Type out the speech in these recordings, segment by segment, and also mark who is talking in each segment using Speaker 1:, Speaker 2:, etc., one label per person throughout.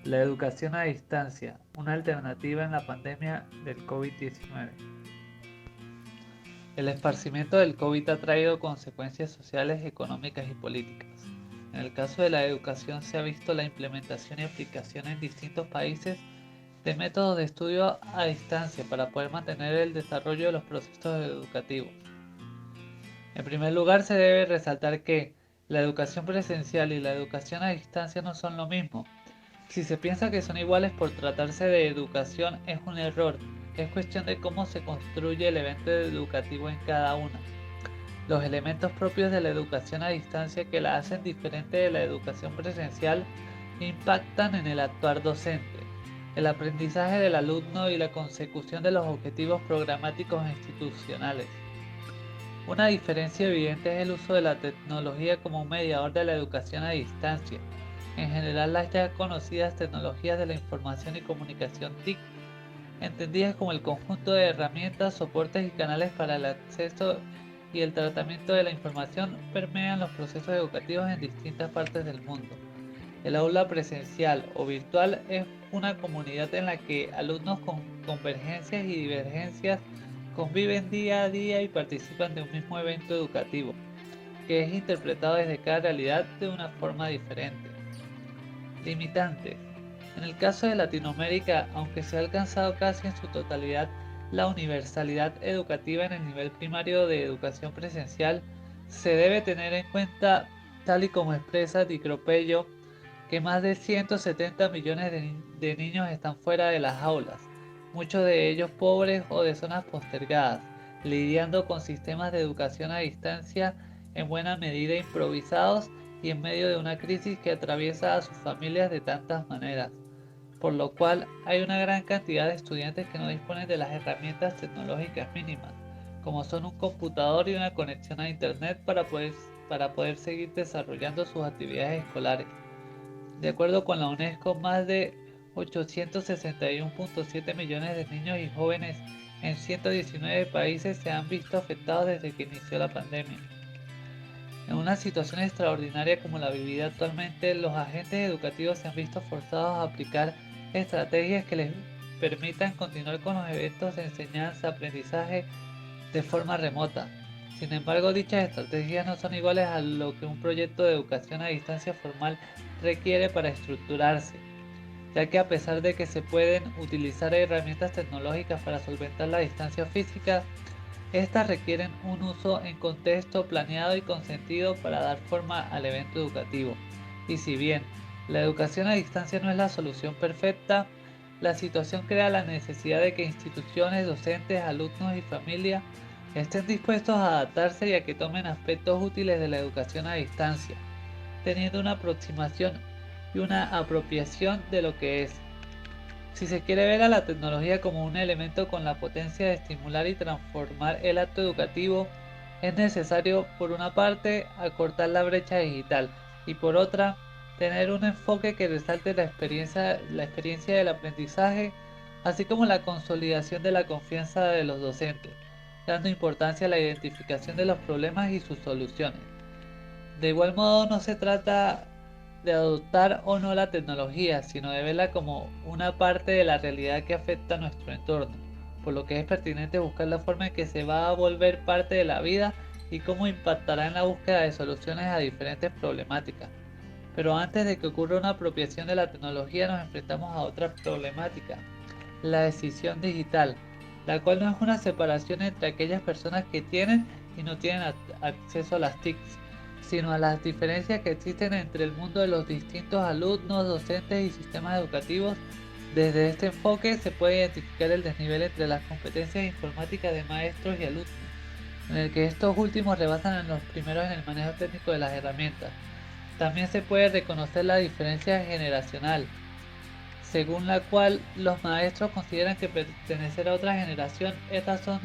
Speaker 1: La educación a distancia, una alternativa en la pandemia del COVID-19. El esparcimiento del COVID ha traído consecuencias sociales, económicas y políticas. En el caso de la educación se ha visto la implementación y aplicación en distintos países de métodos de estudio a distancia para poder mantener el desarrollo de los procesos educativos. En primer lugar, se debe resaltar que la educación presencial y la educación a distancia no son lo mismo. Si se piensa que son iguales por tratarse de educación es un error, es cuestión de cómo se construye el evento educativo en cada una. Los elementos propios de la educación a distancia que la hacen diferente de la educación presencial impactan en el actuar docente, el aprendizaje del alumno y la consecución de los objetivos programáticos e institucionales. Una diferencia evidente es el uso de la tecnología como un mediador de la educación a distancia. En general, las ya conocidas tecnologías de la información y comunicación TIC, entendidas como el conjunto de herramientas, soportes y canales para el acceso y el tratamiento de la información, permean los procesos educativos en distintas partes del mundo. El aula presencial o virtual es una comunidad en la que alumnos con convergencias y divergencias conviven día a día y participan de un mismo evento educativo, que es interpretado desde cada realidad de una forma diferente. Limitantes. En el caso de Latinoamérica, aunque se ha alcanzado casi en su totalidad la universalidad educativa en el nivel primario de educación presencial, se debe tener en cuenta, tal y como expresa Di Cropello, que más de 170 millones de niños están fuera de las aulas, muchos de ellos pobres o de zonas postergadas, lidiando con sistemas de educación a distancia en buena medida improvisados y en medio de una crisis que atraviesa a sus familias de tantas maneras, por lo cual hay una gran cantidad de estudiantes que no disponen de las herramientas tecnológicas mínimas, como son un computador y una conexión a internet para poder seguir desarrollando sus actividades escolares. De acuerdo con la UNESCO, más de 861.7 millones de niños y jóvenes en 119 países se han visto afectados desde que inició la pandemia. En una situación extraordinaria como la vivida actualmente, los agentes educativos se han visto forzados a aplicar estrategias que les permitan continuar con los eventos de enseñanza-aprendizaje de forma remota. Sin embargo, dichas estrategias no son iguales a lo que un proyecto de educación a distancia formal requiere para estructurarse, ya que a pesar de que se pueden utilizar herramientas tecnológicas para solventar la distancia física, estas requieren un uso en contexto planeado y consentido para dar forma al evento educativo. Y si bien la educación a distancia no es la solución perfecta, la situación crea la necesidad de que instituciones, docentes, alumnos y familia estén dispuestos a adaptarse y a que tomen aspectos útiles de la educación a distancia, teniendo una aproximación y una apropiación de lo que es. Si se quiere ver a la tecnología como un elemento con la potencia de estimular y transformar el acto educativo, es necesario, por una parte, acortar la brecha digital y por otra, tener un enfoque que resalte la experiencia del aprendizaje, así como la consolidación de la confianza de los docentes, dando importancia a la identificación de los problemas y sus soluciones. De igual modo, no se trata de adoptar o no la tecnología, sino de verla como una parte de la realidad que afecta a nuestro entorno, por lo que es pertinente buscar la forma en que se va a volver parte de la vida y cómo impactará en la búsqueda de soluciones a diferentes problemáticas. Pero antes de que ocurra una apropiación de la tecnología nos enfrentamos a otra problemática, la decisión digital, la cual no es una separación entre aquellas personas que tienen y no tienen acceso a las TICs, sino a las diferencias que existen entre el mundo de los distintos alumnos, docentes y sistemas educativos. Desde este enfoque se puede identificar el desnivel entre las competencias informáticas de maestros y alumnos, en el que estos últimos rebasan a los primeros en el manejo técnico de las herramientas. También se puede reconocer la diferencia generacional, según la cual los maestros consideran que pertenecer a otra generación es razón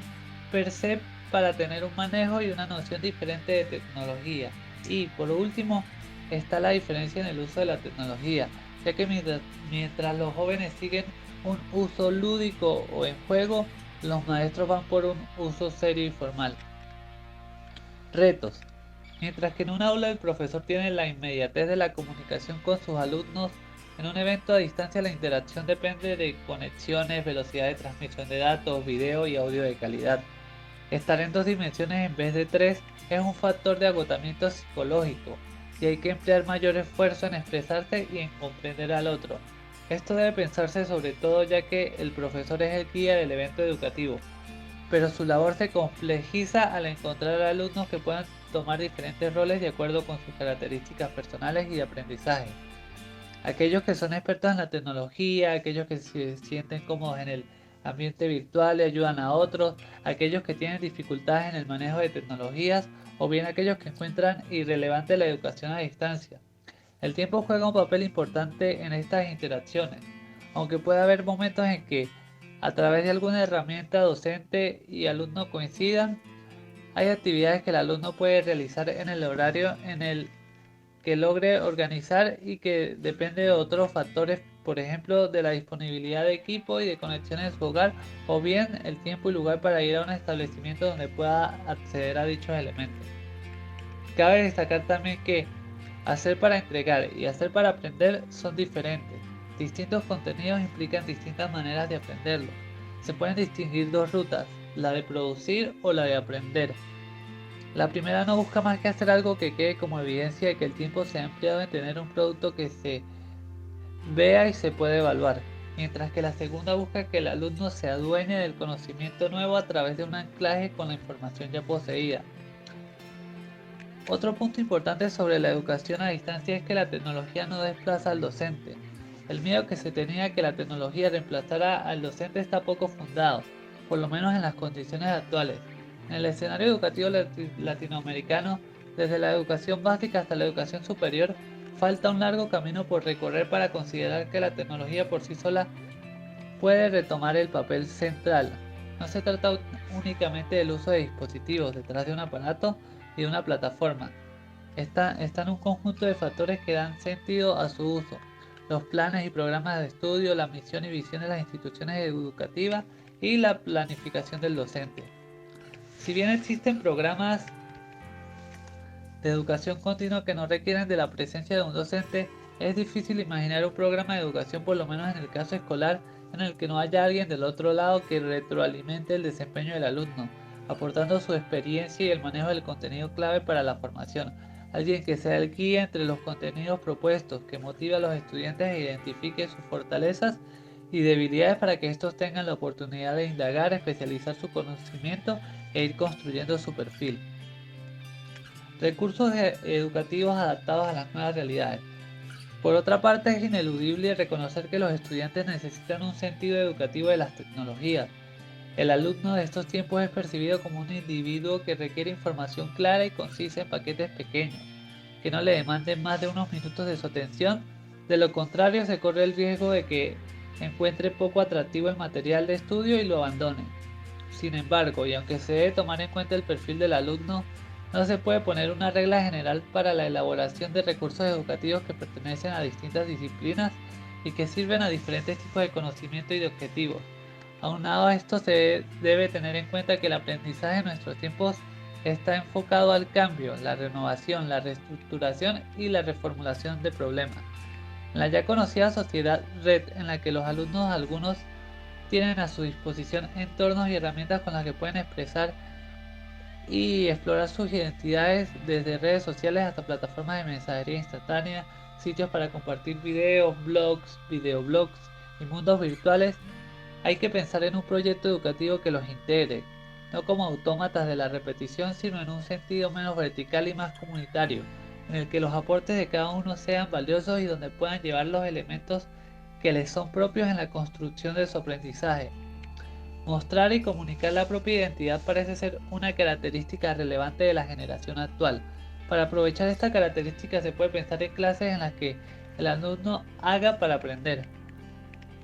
Speaker 1: per se para tener un manejo y una noción diferente de tecnología. Y por último, está la diferencia en el uso de la tecnología, ya que mientras los jóvenes siguen un uso lúdico o en juego, los maestros van por un uso serio y formal. Retos. Mientras que en un aula el profesor tiene la inmediatez de la comunicación con sus alumnos, En un evento a distancia la interacción depende de conexiones, velocidad de transmisión de datos, video y audio de calidad. Estar en dos dimensiones en vez de tres es un factor de agotamiento psicológico y hay que emplear mayor esfuerzo en expresarse y en comprender al otro. Esto debe pensarse sobre todo ya que el profesor es el guía del evento educativo, pero su labor se complejiza al encontrar alumnos que puedan tomar diferentes roles de acuerdo con sus características personales y de aprendizaje. Aquellos que son expertos en la tecnología, aquellos que se sienten cómodos en el ambiente virtual y ayudan a otros, aquellos que tienen dificultades en el manejo de tecnologías o bien aquellos que encuentran irrelevante la educación a distancia. El tiempo juega un papel importante en estas interacciones, aunque puede haber momentos en que a través de alguna herramienta docente y alumno coincidan, hay actividades que el alumno puede realizar en el horario en el que logre organizar y que depende de otros factores, por ejemplo, de la disponibilidad de equipo y de conexiones en su hogar, o bien el tiempo y lugar para ir a un establecimiento donde pueda acceder a dichos elementos. Cabe destacar también que hacer para entregar y hacer para aprender son diferentes. Distintos contenidos implican distintas maneras de aprenderlo. Se pueden distinguir dos rutas, la de producir o la de aprender. La primera no busca más que hacer algo que quede como evidencia de que el tiempo se ha empleado en tener un producto que se vea y se puede evaluar, mientras que la segunda busca que el alumno se adueñe del conocimiento nuevo a través de un anclaje con la información ya poseída. Otro punto importante sobre la educación a distancia es que la tecnología no desplaza al docente. El miedo que se tenía que la tecnología reemplazara al docente está poco fundado, por lo menos en las condiciones actuales. En el escenario educativo latinoamericano, desde la educación básica hasta la educación superior, falta un largo camino por recorrer para considerar que la tecnología por sí sola puede retomar el papel central. No se trata únicamente del uso de dispositivos detrás de un aparato y de una plataforma. Están un conjunto de factores que dan sentido a su uso. Los planes y programas de estudio, la misión y visión de las instituciones educativas y la planificación del docente. Si bien existen programas de educación continua que no requieren de la presencia de un docente, es difícil imaginar un programa de educación, por lo menos en el caso escolar, en el que no haya alguien del otro lado que retroalimente el desempeño del alumno, aportando su experiencia y el manejo del contenido clave para la formación. Alguien que sea el guía entre los contenidos propuestos, que motive a los estudiantes e identifique sus fortalezas y debilidades para que estos tengan la oportunidad de indagar, especializar su conocimiento e ir construyendo su perfil. Recursos educativos adaptados a las nuevas realidades. Por otra parte, es ineludible reconocer que los estudiantes necesitan un sentido educativo de las tecnologías. El alumno de estos tiempos es percibido como un individuo que requiere información clara y concisa en paquetes pequeños, que no le demanden más de unos minutos de su atención. De lo contrario, se corre el riesgo de que encuentre poco atractivo el material de estudio y lo abandone. Sin embargo, y aunque se debe tomar en cuenta el perfil del alumno, no se puede poner una regla general para la elaboración de recursos educativos que pertenecen a distintas disciplinas y que sirven a diferentes tipos de conocimiento y de objetivos. Aunado a esto, se debe tener en cuenta que el aprendizaje en nuestros tiempos está enfocado al cambio, la renovación, la reestructuración y la reformulación de problemas. En la ya conocida sociedad red, en la que los alumnos algunos tienen a su disposición entornos y herramientas con las que pueden expresar y explorar sus identidades, desde redes sociales hasta plataformas de mensajería instantánea, sitios para compartir videos, blogs, videoblogs y mundos virtuales. Hay que pensar en un proyecto educativo que los integre, no como autómatas de la repetición, sino en un sentido menos vertical y más comunitario, en el que los aportes de cada uno sean valiosos y donde puedan llevar los elementos que les son propios en la construcción de su aprendizaje. Mostrar y comunicar la propia identidad parece ser una característica relevante de la generación actual. Para aprovechar esta característica se puede pensar en clases en las que el alumno haga para aprender.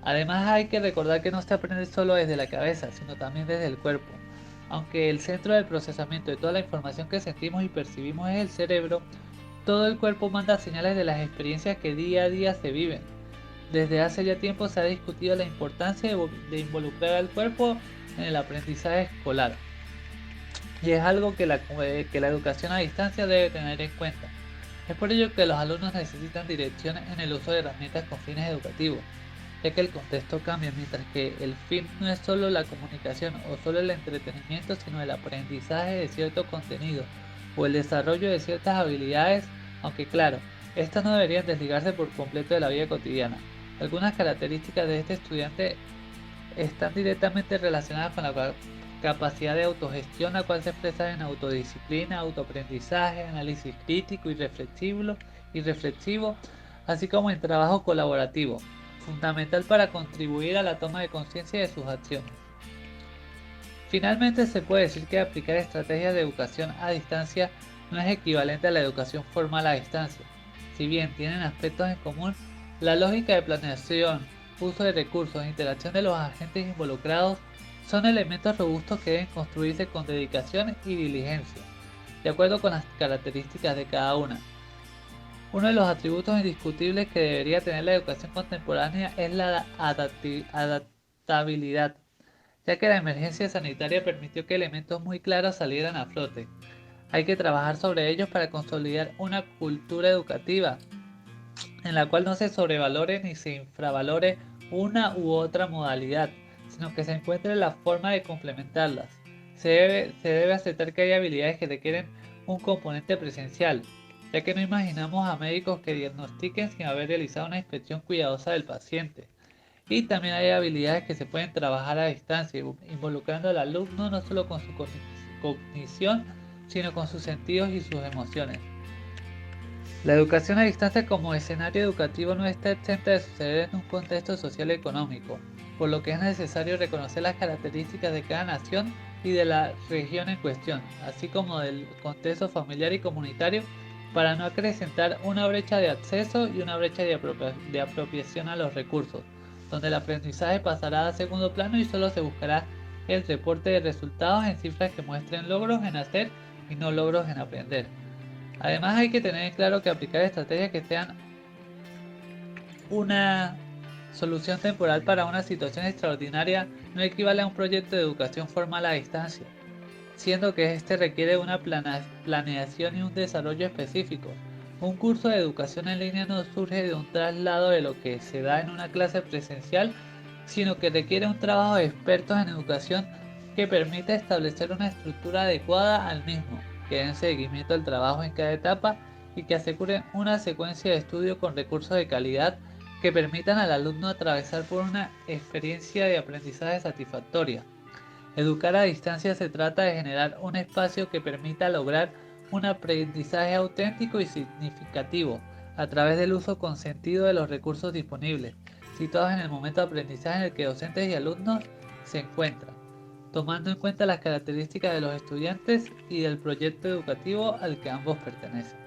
Speaker 1: Además, hay que recordar que no se aprende solo desde la cabeza, sino también desde el cuerpo. Aunque el centro del procesamiento de toda la información que sentimos y percibimos es el cerebro, todo el cuerpo manda señales de las experiencias que día a día se viven. Desde hace ya tiempo se ha discutido la importancia de involucrar al cuerpo en el aprendizaje escolar, y es algo que la educación a distancia debe tener en cuenta. Es por ello que los alumnos necesitan dirección en el uso de herramientas con fines educativos, ya que el contexto cambia, mientras que el fin no es solo la comunicación o solo el entretenimiento, sino el aprendizaje de cierto contenido o el desarrollo de ciertas habilidades, aunque claro, estas no deberían desligarse por completo de la vida cotidiana. Algunas características de este estudiante están directamente relacionadas con la capacidad de autogestión, la cual se expresa en autodisciplina, autoaprendizaje, análisis crítico y reflexivo, así como en trabajo colaborativo, fundamental para contribuir a la toma de conciencia de sus acciones. Finalmente, se puede decir que aplicar estrategias de educación a distancia no es equivalente a la educación formal a distancia. Si bien tienen aspectos en común, la lógica de planeación, uso de recursos e interacción de los agentes involucrados son elementos robustos que deben construirse con dedicación y diligencia, de acuerdo con las características de cada una. Uno de los atributos indiscutibles que debería tener la educación contemporánea es la adaptabilidad, ya que la emergencia sanitaria permitió que elementos muy claros salieran a flote. Hay que trabajar sobre ellos para consolidar una cultura educativa en la cual no se sobrevalore ni se infravalore una u otra modalidad, sino que se encuentre la forma de complementarlas. Se debe aceptar que hay habilidades que requieren un componente presencial, ya que no imaginamos a médicos que diagnostiquen sin haber realizado una inspección cuidadosa del paciente. Y también hay habilidades que se pueden trabajar a distancia, involucrando al alumno no solo con su cognición, sino con sus sentidos y sus emociones. La educación a distancia como escenario educativo no está exenta de suceder en un contexto social y económico, por lo que es necesario reconocer las características de cada nación y de la región en cuestión, así como del contexto familiar y comunitario, para no acrecentar una brecha de acceso y una brecha de apropiación a los recursos, donde el aprendizaje pasará a segundo plano y solo se buscará el reporte de resultados en cifras que muestren logros en hacer y no logros en aprender. Además, hay que tener claro que aplicar estrategias que sean una solución temporal para una situación extraordinaria no equivale a un proyecto de educación formal a distancia, siendo que este requiere una planeación y un desarrollo específico. Un curso de educación en línea no surge de un traslado de lo que se da en una clase presencial, sino que requiere un trabajo de expertos en educación que permita establecer una estructura adecuada al mismo, que den seguimiento al trabajo en cada etapa y que aseguren una secuencia de estudio con recursos de calidad que permitan al alumno atravesar por una experiencia de aprendizaje satisfactoria. Educar a distancia se trata de generar un espacio que permita lograr un aprendizaje auténtico y significativo a través del uso consentido de los recursos disponibles, situados en el momento de aprendizaje en el que docentes y alumnos se encuentran, tomando en cuenta las características de los estudiantes y del proyecto educativo al que ambos pertenecen.